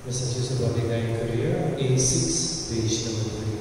Messages about divine career, A6, page number 3.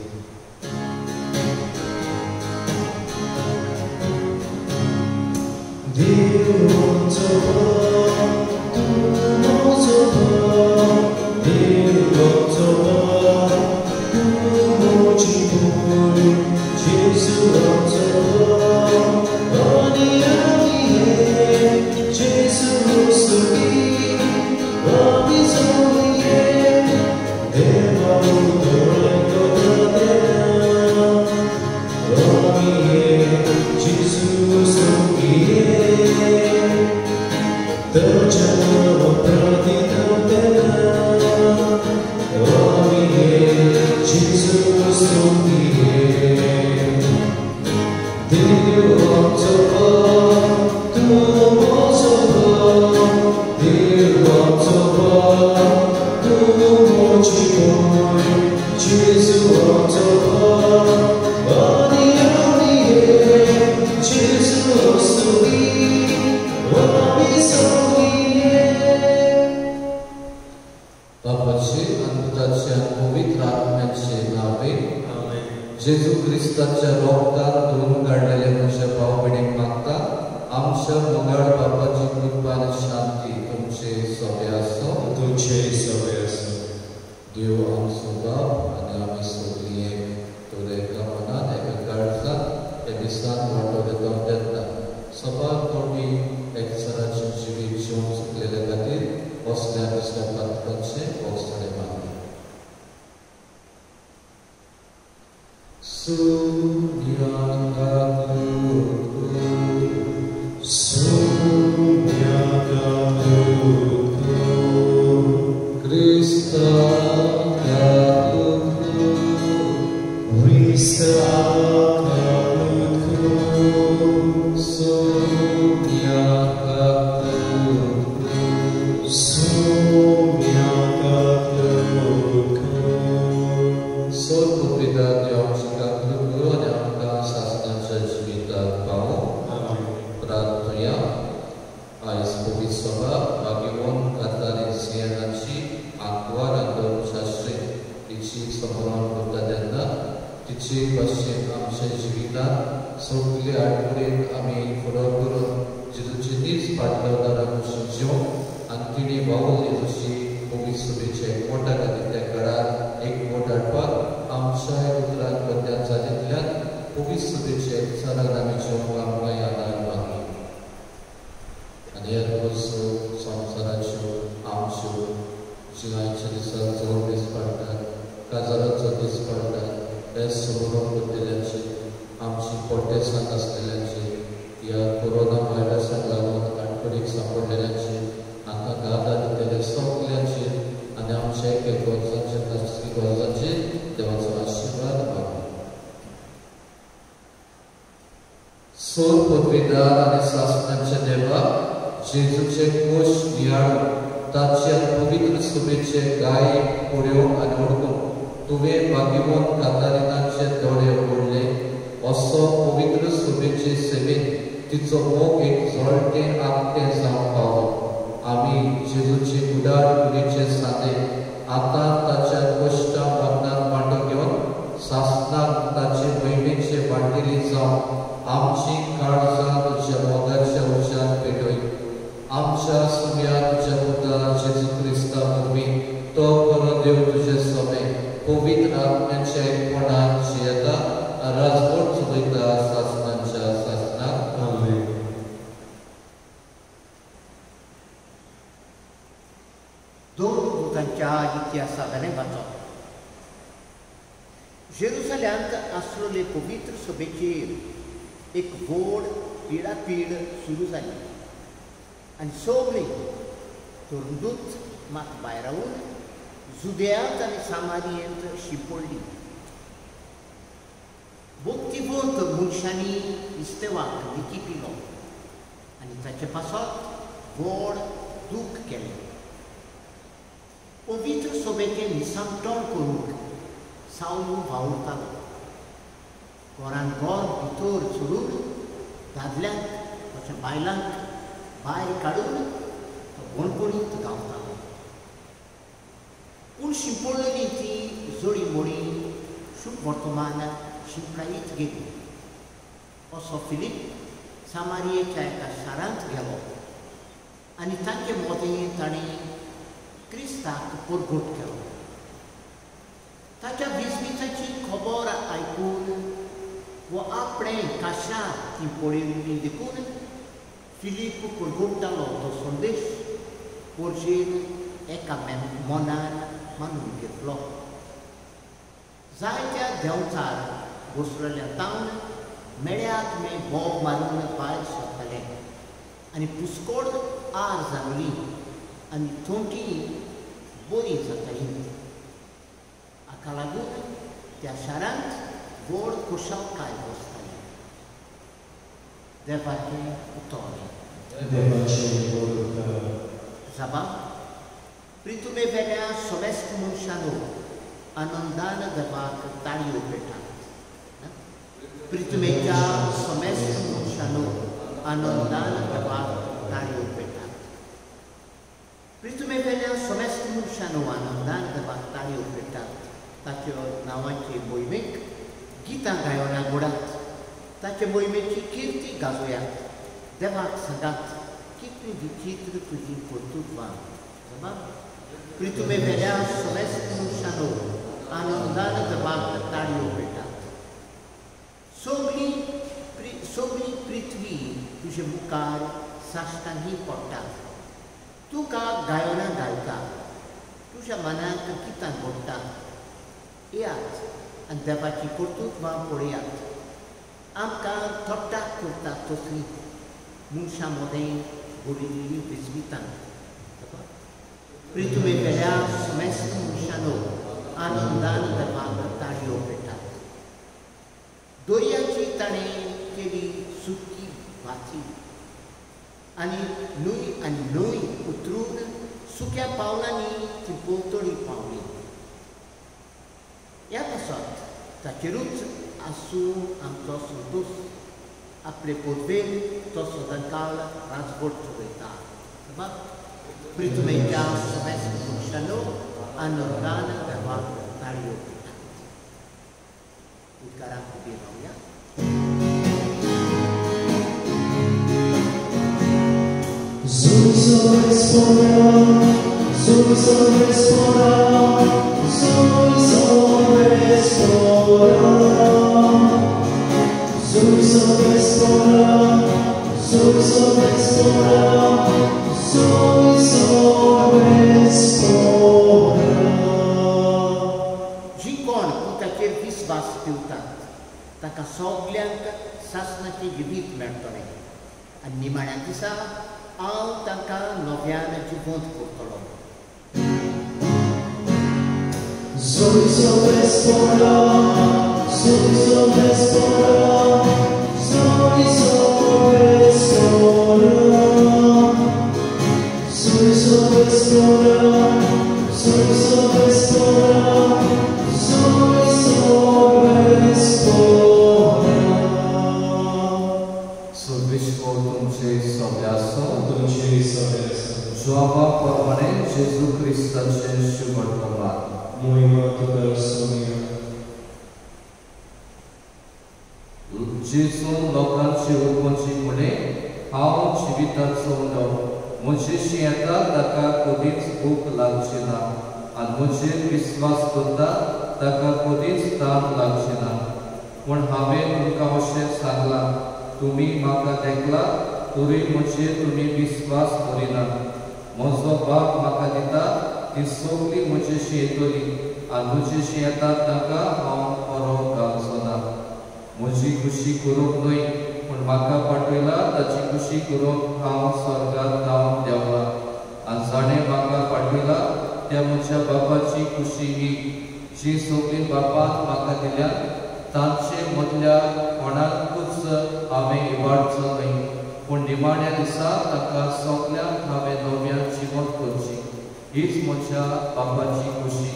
जेजू ख्रिस्ताच्या रोगदार धुवून काढलेले म्हज्या भाव भयणीक मागता आमच्या मोगाळ बापाची कृपा आनी शांती तुमचे सगळे आसो देव आमचो बाप आनी आमी सगळीं एक तुरेका मनान एका काळजात हे दिसान वांटो घेवंक येता सबाक तोंडी एकचाराचें जिवीत जिवन चुकलेल्या खातीर असल्या दुसऱ्या पातकांचे ओसडे मागता जेजूचे कोश नियाळून ताच्या पवित्र सुबेचे गाय पुऱ्यो आनी ओडकून तुवें भाग्यवान कातारिनाचे दोळे उगडले असो पवित्र सुबेचे सेवेत तिचो मोग एक झळटें आंगटें जावंक पावलो आमी जेजूचे उडार कुडीचे सादे आतां ताच्या कश्टां बंदान वांटो घेवन सासणाक ताचे महिमेचे वांटेली जावन आमची काळजां तुज्या मोगाच्या उज्यान पेटय आमच्या सुम्यात तुझ्या पुता जेजू ख्रिस्ता वरवीं तो बरो देव तुझे सोबे पवित्र आत्म्याच्या एकपणान जियेता राजवट चलयता सासणांच्या सासणाक आमेन. दोन दुतांच्या इतिहासांतल्यान वाचप. जेरुसल्यांत आसलेले पवित्र सभेचेर एक व्हड पिडापीड सुरू जाली आनी सगळीं तरुणदूत मात भायर रावून जुदेयांत आनी सामारियेंत शिंपडली. बोगतीबोत मनशांनी इस्तेवाक दिकी पिलो आनी ताचे पासत व्हड दूख केलें. पवित्र सभेचें निसंतोण करूंक सावलू वावुरतालो. घरान घर भितर चडून दादल्यांक तशें बायलांक भायर काडून तो गणपणींत गावतालो. शिंपडलेली ती जोडी मोडी शुभ वर्तमान शिंपडायत गेली. असो फिलीप सामारियेच्या एका शारांत गेलो आनी तांचे मदें ताणें क्रिस्ताक परगट केलो. ताच्या विजविताची खबर आयकून वो आपणें काशार ती पळयल्ली देखून फिलीप परगट्टालो तो संदेश खोर्जेन एका मनान मानून घेतलो. जायत्या देंवचार बसलेल्या तावन मेळ्यात मेळ बोब मारून भायर सरताले आनी पुस्कोड आर जावली आनी थोंटी बरी जाताली. हाका लागून त्या शारांत व्हड खुशालकाय बसताली. देवाचें उतर. Zaba, pritume vedea sovest munșanu, anandana devac tario petat. Pritume ja sovest munșanu, anandana devac tario petat. Pritume vedea sovest munșanu, anandana devac tario petat. Tace nawace moimek, gita gayona godat. Tace moimeci kirti gazoyat, devac sagat. कितनी विचित्र तुझी कर्तृत्वान. प्रितुमे वेल्या समेस्त मनशानो आनंदान देवाक ताळयो पेटात. सगळी पृथ्वी तुझे मुखार साश्टांगी पडटा. तुका गायना घालता. तुझ्या मनाक कितां घडटा. येयात आनी देवाची कर्तृत्वां पळयात. आमकां थट्टा करता तसली मनशां मदें गोडिल्ली विजवितां. प्रितुमे वेल्या समेस्त मनशानो आनंदान देवाक ताळयो पेटात. दर्याची ताणें केली सुकी वाची आनी न्हंय उतरून सुक्या पावलांनी ती भोंवतणी पावली. ह्या पासत ताचेरूच आसूं आमचो संतोश. आपले पोरबेन तो सदांकाळ राजवट चलयता. प्रितुमेच्या समेस्त मनशानो आनंदान देवाक ताळयो पेटात. उद्गाराक उबी रावया. जी कोण पुताचेर विस्वास ठेवतात ताका सगल्यांक सासणाचें जिवीत मेळटलें आनी निमाण्या दिसा हांव तांकां नव्यान जिवंत करतलो. Sława Panie Jezu Chrysta cięższy wortowany. Mój Matko Słonia. Jezu लोकांची उर्वंची मुळे हांव जिविताचो उंडव. म्हजे शियेता ताका कधीच भूक लागची ना आनी म्हजे विस्वास करता ताका कधीच ताण लागची ना. पूण हांवें तुमकां अशें सांगलां, तुमी म्हाका देखला तरी म्हजे तुमी विस्वास करिना. म्हजो बाप म्हाका दिता ती सगळी म्हजेशी येतली आनी म्हजेशी येता ताका हांव परो घालचो ना. म्हजी खुशी करूंक न्हय पूण म्हाका पाठयला ताची खुशी करूंक हांव स्वर्गांत धांवून देवला. आनी जाणें म्हाका पाठयला त्या म्हज्या बापाची खुशी ही जी सगळी बापान म्हाका दिल्या तांचे मदल्या कोणाकूच हांवें इबाडचो न्हय. पूण निमाण्या दिसा ताका सगल्यांक हांवें नव्यान जिवंत करची. हीच म्हज्या बापाची खुशी.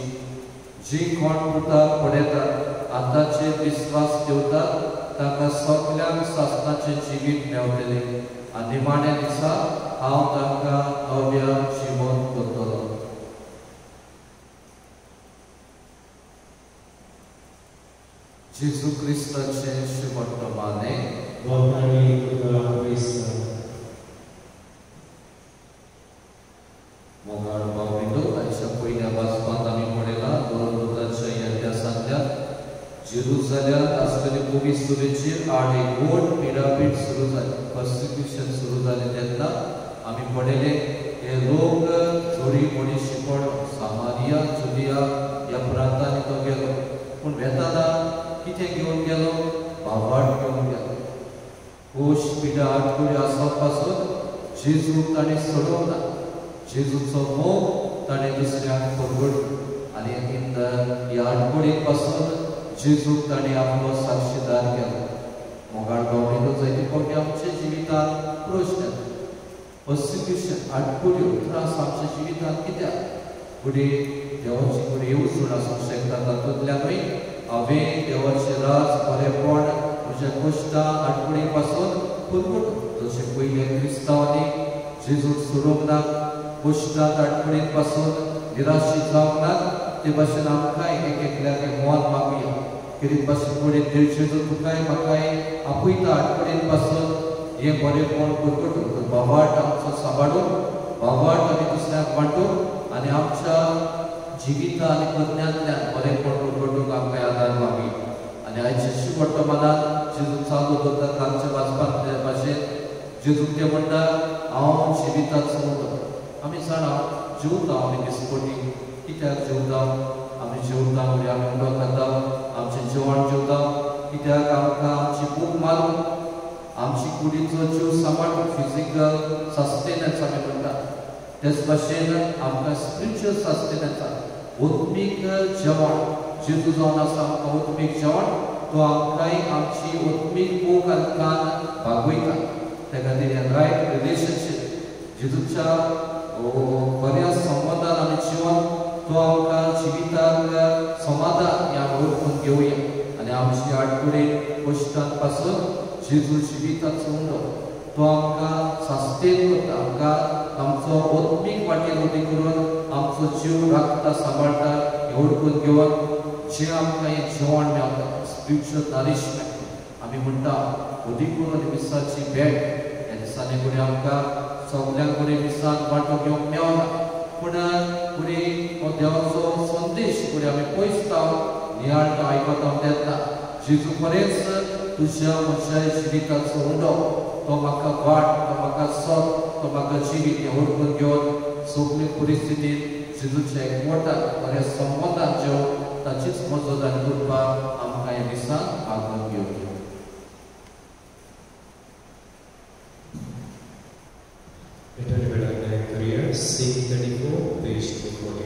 जी कोण पुताक पडयतात आतांचे विस्वास ठेवतात ताका सगल्यांक सासणाचें जिवीत मेळटलें आनी निमाण्या दिसा हांव तांकां नव्यान जिवंत करतलो. जेजू क्रिस्ताचे शुभवर्तमाने Wahai Tuhan Kristus, Mogar Bawindo Aisyah Puina Basman Nami Modela Doron Yadya Sandya Jerusalem Asli Bumi Suruci आणि गोड पिरामिड सुरू झाले, पर्सिक्युशन सुरू झाले त्यांना आम्ही पडले हे लोक थोडी मोठी शिकवण सामारिया जुदिया या प्रांताने तो गेलो पण वेताना किती घेऊन गेलो भावाड घेऊन गेलो कोश पिढा आठवडी आसपासून जेजू ताणे सोडवला जेजूचो मोग ताणे दुसऱ्याक परगड आणि या आठवडीपासून जेजू ताणे आपलो साक्षीदार केलो मोगाळ गावडीलो जायते फावटी आमच्या जिवितांत प्रश्न पर्सिक्युशन आठवड्यो त्रास आमच्या जिवितांत कित्याक फुडें देवाची फुडें येवजून आसूंक शकता तातूंतल्यानूय हांवें देवाचें राज बरेपण म्हज्या कश्टां आठवडी पासून पुरवट जशें पयले क्रिस्तांवांनी जेजूक सोडूंक ना कश्टांत आठवडीन पासून निराशी जावंक ना ते भाशेन आमकांय एक एकल्याक मोल मागुया कितें भाशेन फुडें जेजू तुकाय म्हाकाय आपयता आठवडीन पासून हे बरेपण पुरवट बाबाट आमचो सांबाळून बाबाट आमी दुसऱ्याक वांटून आनी आमच्या जिविता आनी प्रज्ञांतल्यान बरेपण पुरवटूंक आमकां आदार मागुया आनी आयच्या शुभवर्तमानांत जेजू चालू करता तांच्या वाचपांतल्या भाशेन जेजूक ते म्हणटा हांव जिविताचो उदक आमी जाणा जेवता आमी दिसपटी कित्याक जेवता आमी जेवता म्हणजे आमी उदक खाता आमचें जेवण जेवता कित्याक आमकां आमची भूक मारून आमची कुडीचो जीव सांबाळून फिजिकल सस्टेनन्स आमी म्हणटा तेच भाशेन आमकां स्पिरिच्युअल सस्टेनन्स ओत्मीक जेवण जेजू जावन आसा आमकां ओत्मीक जेवण तो आमकांय आमची ओत्मीक भूक आनी कान भागयता त्या खातीर हें रायट रिलेशनशीप जेजूच्या बऱ्या संबंधान आमी जिवन तो आमकां जिविताक समाधान ह्या ओळखून घेवया आनी आमची आठवडे कश्टांत पासून जेजू जिविताचो उंडो तो आमकां सस्टेन करता आमकां आमचो ओत्मीक वाटेर उदी करून आमचो जीव राखता सांबाळटा हें ओळखून घेवन जें आमकां हें जेवण मेळटा स्पिरिच्युअल नरिशमेंट आमी म्हणटा उदी करून विसाची भेट ह्या दिसांनी फुडें आमकां सगळ्यांक फुडें विसाक वांटो घेवंक मेळना पूण फुडें हो देवाचो संदेश फुडें आमी पयसता नियाळटा आयकता तेन्ना जेजू खरेंच तुज्या म्हज्या जिविताचो उंडो तो म्हाका वाट तो म्हाका सोद तो म्हाका जिवीत हें ओळखून घेवन सगळे परिस्थितींत जेजूच्या एकवटान बऱ्या संबंदान जेवन ताचीच मजत आनी कृपा आमकां ह्या दिसान मागून घेवंक C34, page 242.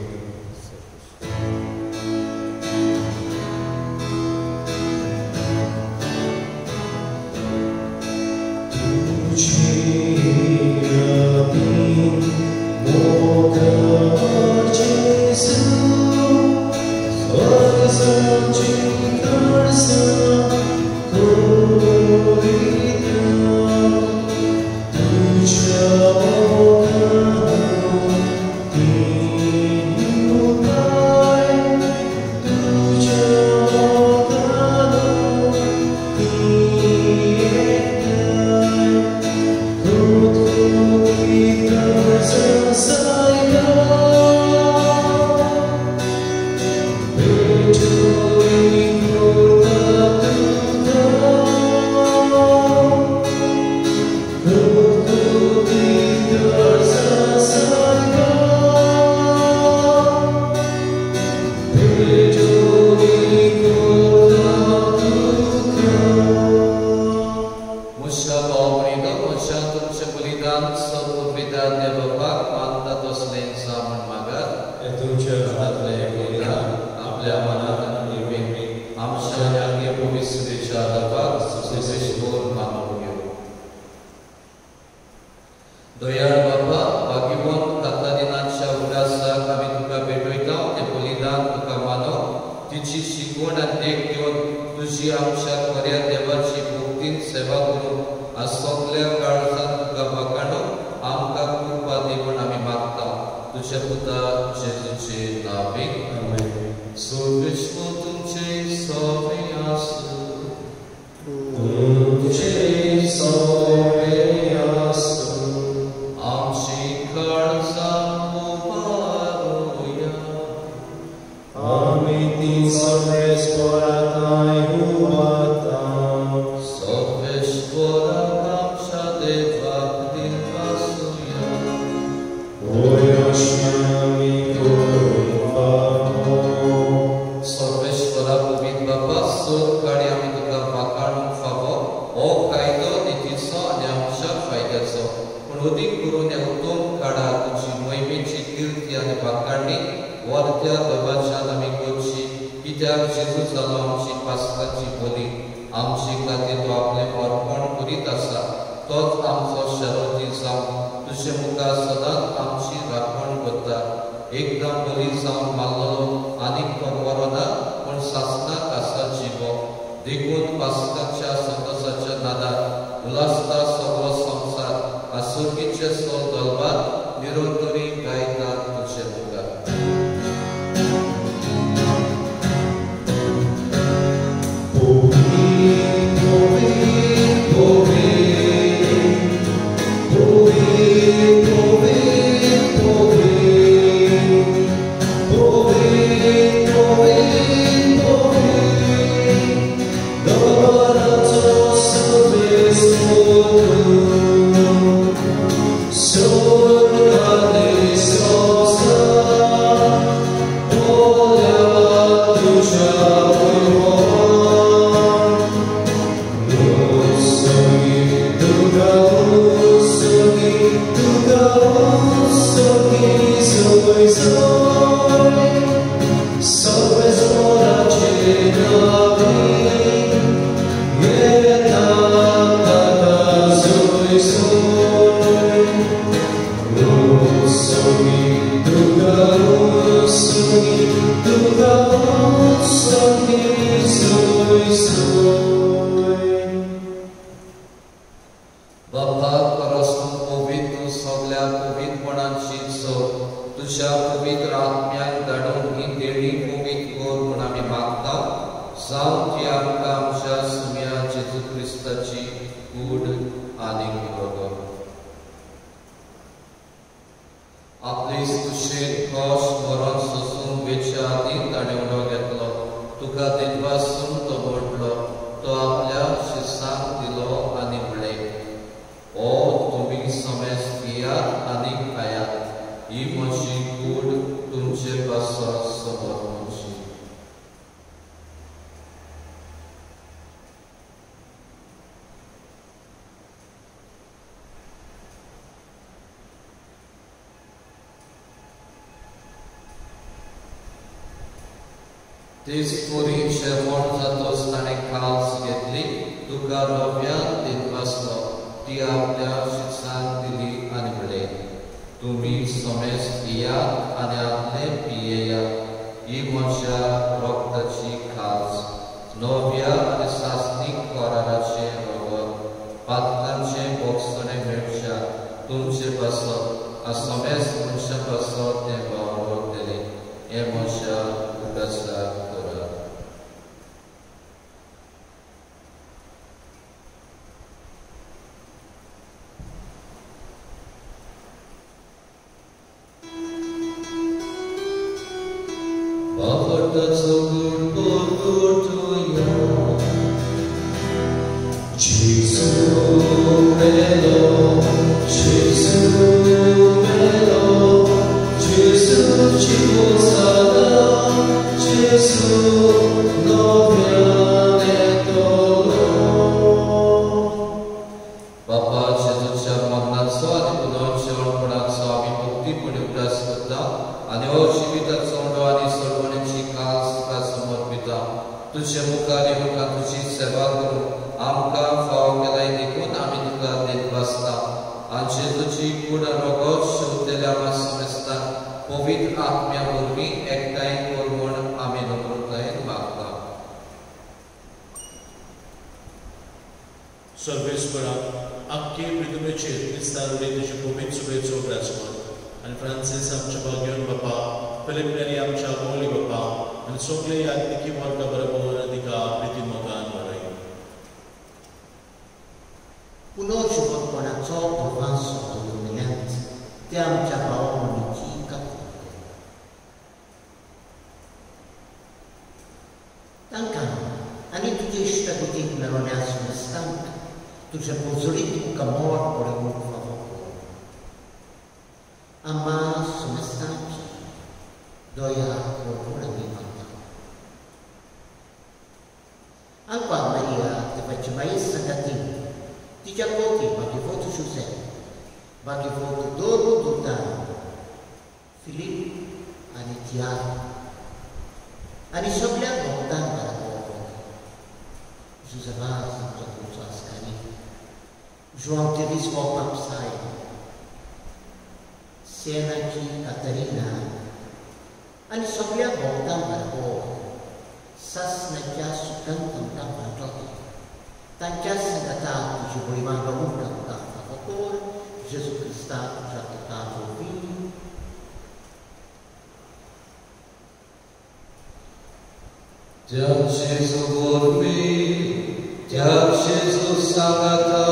So, which will to chase all the आणि वरच्या देवाच्या आमी करची कित्याक जेजूस जालो आमची पास्काची बली आमची खातीर तो आपले अर्पण करीत आसा तोच आमचो शेरोती जावन तुजे मुखार सदांच आमची राखण करता एकदां बली जावन मारलो आनीक तो मरना पूण सासणाक आसा जिवो देखून पास्काच्या संतोशाच्या नादार उलासता सगळो संवसार आसुकीचे सोल दलबार निरंतरी गायता तुजे मुखार ते स्टोरीचे मोठ जातोच ताणें खास घेतली तुका नव्यान दीत बसलो ती आपल्या शिक्षाक दिली आनी म्हणलें तुमी समेज पियात आनी आपले पियेयात ही म्हज्या रोगताची खास नव्या आनी सासणीक कराराचें रगत पातकांचें बोगसणें मेळच्या तुमचे बसत आ समेज मनशा बसत तें वावरत दिलें हें म्हज्या उगडासाक Filip diário. Ani soglia lontano dalla porta. Gesù va senza tutto a scani. João te risco papsai. Sena ki Catarina. Ani soglia lontano dalla porta. Sas na kya sukan tentang pantoki. Tankas na kata tu boleh mengumumkan tentang faktor Yesus Kristus jatuh tahu ini. Jak Yesus berbi, jak Yesus sangata,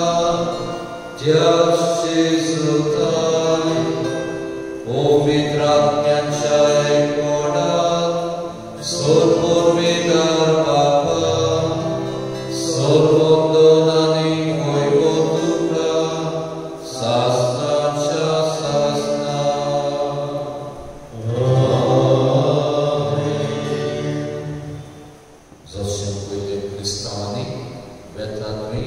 jak Yesus tai, o mitra nyanchai kodat, sor medar papa, sor donani koi botuka, sasna cha sasna. Zosiem pojde Kristani, vetanui,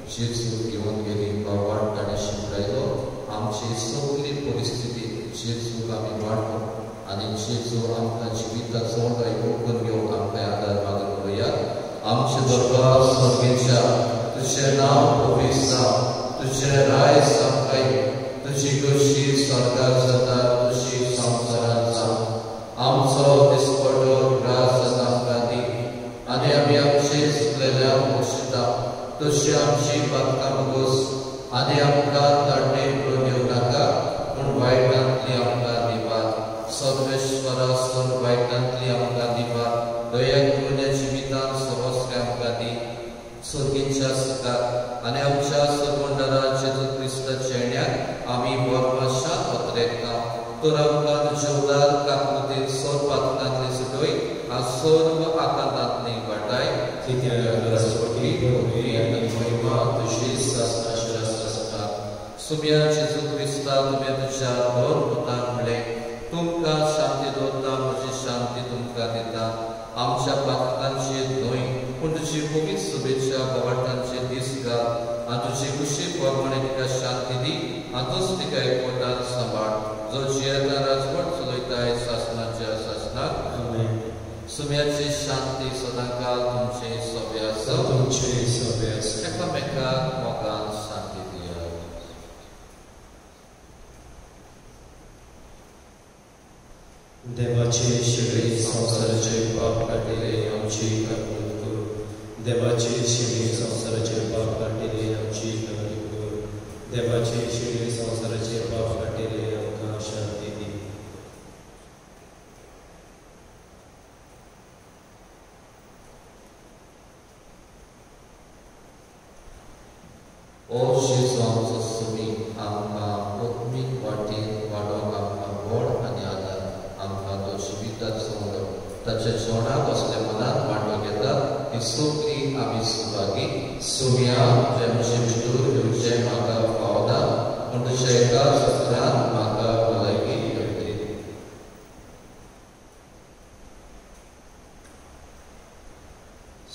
Jezu Evangelii बाबांकडे शिकलो आमची सगळी परिस्थिती जेजू आमी वाढतो आणि जेजू आमकां जिविताचो योगदान घेवन आमकां आदार मागूया आमचे दरबार स्वर्गीच्या तुझे नाव पवित्र जावं तुझे राय जावं तुझी कशी स्वर्गात जाता तशी संवसारात जावं आमचो दिसपटो ग्रास आमकां दी आनी आमी आमचे चुकलेल्या बक्षिता तशी आमची पातकां बगोस आनी आमकां ताडणे करून येवं नाका पूण वायटांतली आमकां दिवात सर्वेश्वरा सर वायटांतली आमकां दिवात दया करून ह्या जिवितांत सर्वस्व आमकां दी सर्गीच्या सुखात आनी आमच्या सर्वंडरा जेजू क्रिस्ताच्या येण्याक आमी बोरमाशां पत्रेकता तर आमकां तुज्या उदार काकुतीन सर पातकांतली सुटोय आ सर्व आकांतांतली वाटाय कित्याक सरस्वती भोगली आनी महिमा तुजी शास्त्राशिरासता सुम्या जेजू क्रिस्ता तुवें तुज्या दोन पुतांक म्हणलें तुमकां शांती दवरता म्हजी शांती तुमकां दिता आमच्या पातकांचेर न्हय पूण तुजी पवित्र शुभेच्छा बोवाटांचेर दीस घाल आनी तुजी खुशी प्रमाणे तिका शांती दी आनी तूच तिका एकवटान सांबाळ जो जियेता राजवट चलयताय शासनाच्या शासनाक सुम्याची शांती सदांकाळ तुमचे सोबे आसूं तुमचे सोबे आसूं एकामेकाक मोगान शांती दिया देवाचे शिवे संसाराचे पाप काटिले आमची काकूट कर देवाचे शिवे संसाराचे पाप काटिले आमची काकूट कर देवाचे शिवे संसाराचे पाप काटिले आमकां शांती दी ओ जेजू आमचो सुमी आमकां पत्नीक वाटेन वाडोवंक आमकां व्हड आनी आदार आमकां तो जिविताचो व्हड ताच्या जेवणाक असले मनात मांडून घेतात ही सगळी आमी सुभागी सुम्या जे म्हजे भितर येवचें म्हाका फावना पूण तुज्या एका सत्रान म्हाका भलायकी मेळटली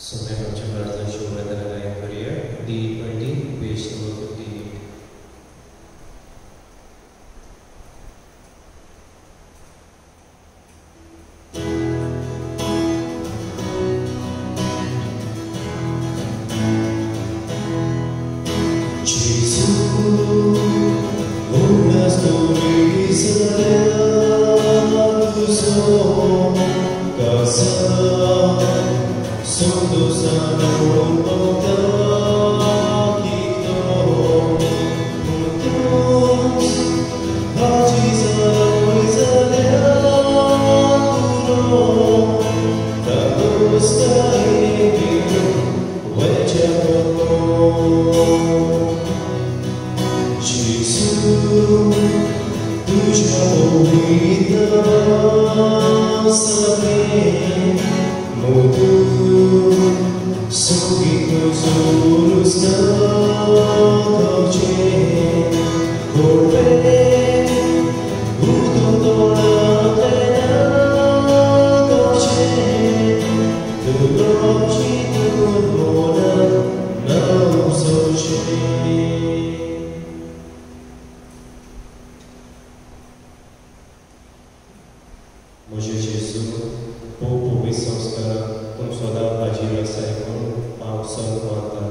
सुम्या आमच्या प्रार्थना शुभवेदना गायन करूया D20 पेज नंबर 58 Sorry, म्हणजे जेजू खूब पवित्र संस्कार पूण सदां ताजी रसाय म्हणून हांव संत मानता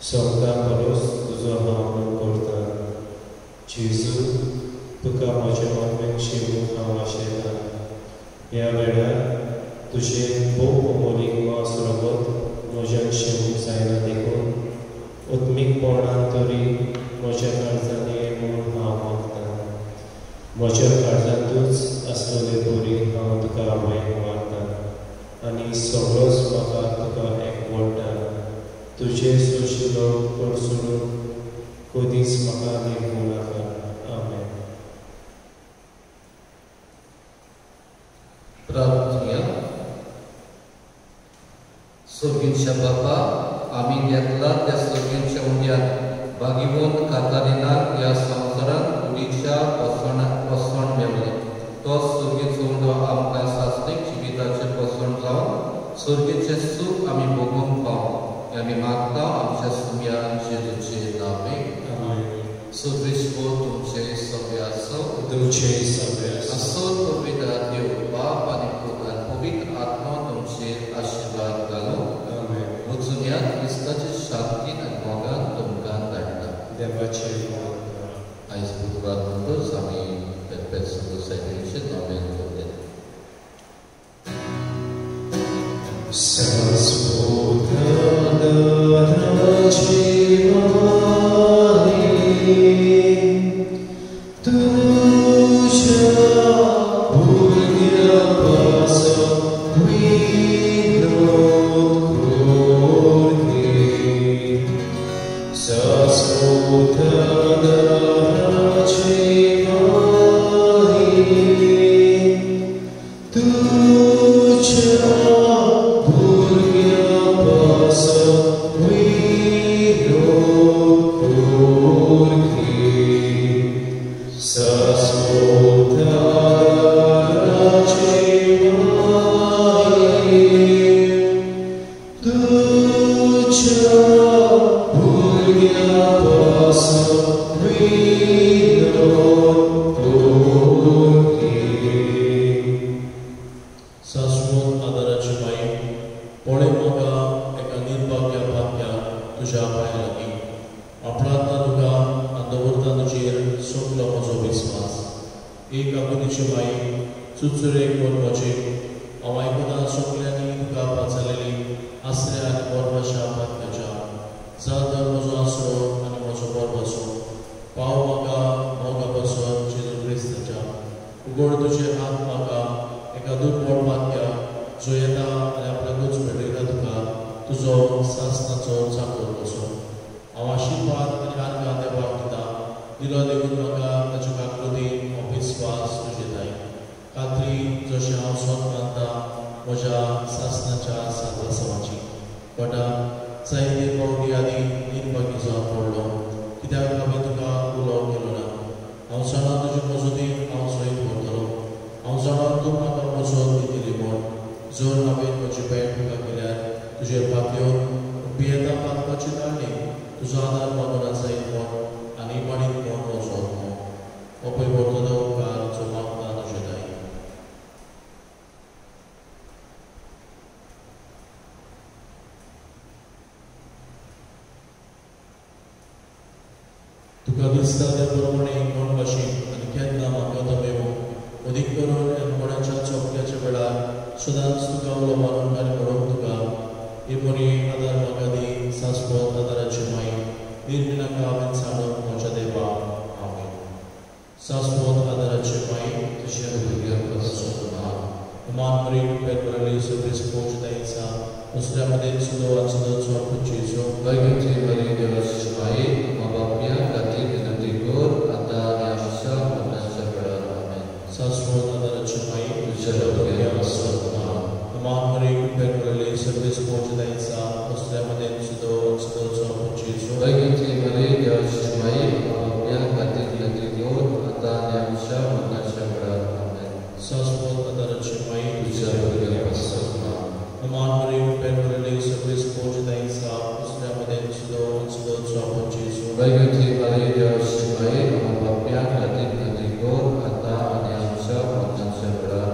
सोमता परस तुजो हांव करता जेजू तुका म्हज्या आत्म्याक शिवून हांव आशयता ह्या वेळार तुजें खूब अमोलीक मास रगत म्हज्यान शिवूंक जायना देखून उत्मीकपणान तरी म्हज्या काळजांनी ये म्हूण हांव मागतां म्हज्या काळजांतूच आसलेले तरी हांव तुका आवयक मारता आनी सगळोच म्हाका तुका एकवटा तुजे सोशिलो कडसून कधीच म्हाका देखूं नाका आमेन. प्रार्थना. स्वर्गीय बापा, आम्ही घेतला त्या स्वर्गीय उद्यान भागीवंत कातारिनाक ह्या संवसारांत कुडीच्या पसण मेवले. तो स्वर्गीय उंडो आमकां सासणीक जिविताचें पसण जावन स्वर्गीचें सूख आमी भोगूंक पावूं आमी मागता आमच्या सुम्या जेजूचे नावे. सुख्रिस्तो तुमचे सगळे आसो तुमचे सगळे असो पवित्र देव बाप आनी पुत्र पवित्र आत्मा तुमचेर आशिर्वाद घालो. वचून क्रिस्ताचे शांतीन आनी मोगान तुमकां धाडटा. देवाचे आयज बुधवार म्हणटच आमी पेरपेस सोसायटीचे नोवेल करले.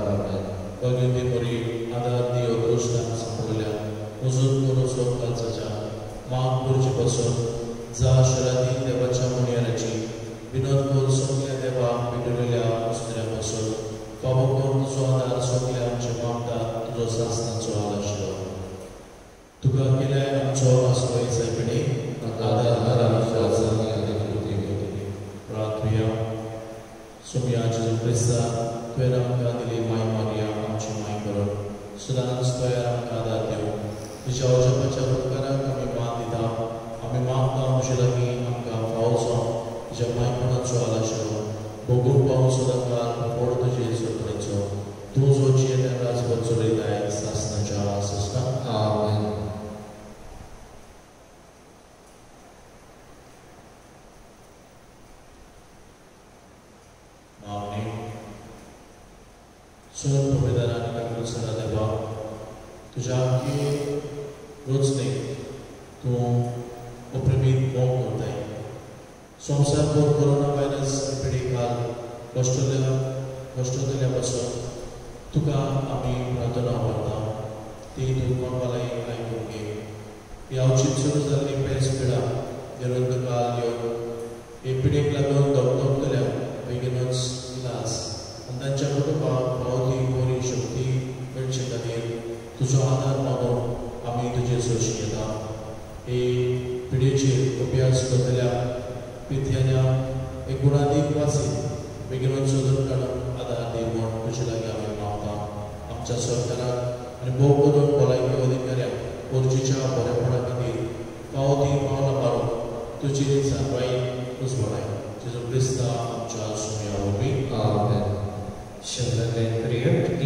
Amen. Bagi timuri ada di urus dan sampulia uzun urus lokal saja mampur jepasun za syarati debaca muniaraji binod kul sokya deba bidulia usdira pasun pabukun suadar sokya jemamda rosasna suala shiro tuga kila amcho asoi saipini ada hara shazani adikuti pratviya sumya Jesu Krista tueram kadili mai Maria amchumai karo sudan stoya kada deu dijau japa kara kami matita kami mata mushilagi amka fausa jamai pana chuala shiro bogur pau sudaka porto Jesu Kristo tuzo chieta ras batsuri dai sasna java sasna Amen. Sono proprietario di questa strada qua. Tu già che rozne tu opprimi mon contai. Sono sempre coronavirus epidemical Australia paso tu ka ami pradana varna ti tu konvalai kai koke. Ya uchit suruh di pes peda jerun kal yo epidemic lagon doktor tela beginners class. अंदर चक्र बहुत ही पूरी शक्ति मिलचेतने तुझा आधार मानो आम्ही तुझे सोशियता हे पिढीचे अभ्यास करतल्या पिथ्याच्या एक गुणाधिक वासी बेगिनून शोधून काढून आधार देऊन तुझे लागे आम्ही मागता आमच्या सरकाराक आणि भोव करून भलायकी अधिकाऱ्यांक पोरचीच्या बरेपणा खातीर पावती पावला मारून तुझी सारवाई उजवणाय जेजू क्रिस्ता आमच्या सुमया वरवीं Amen. Children in prayer,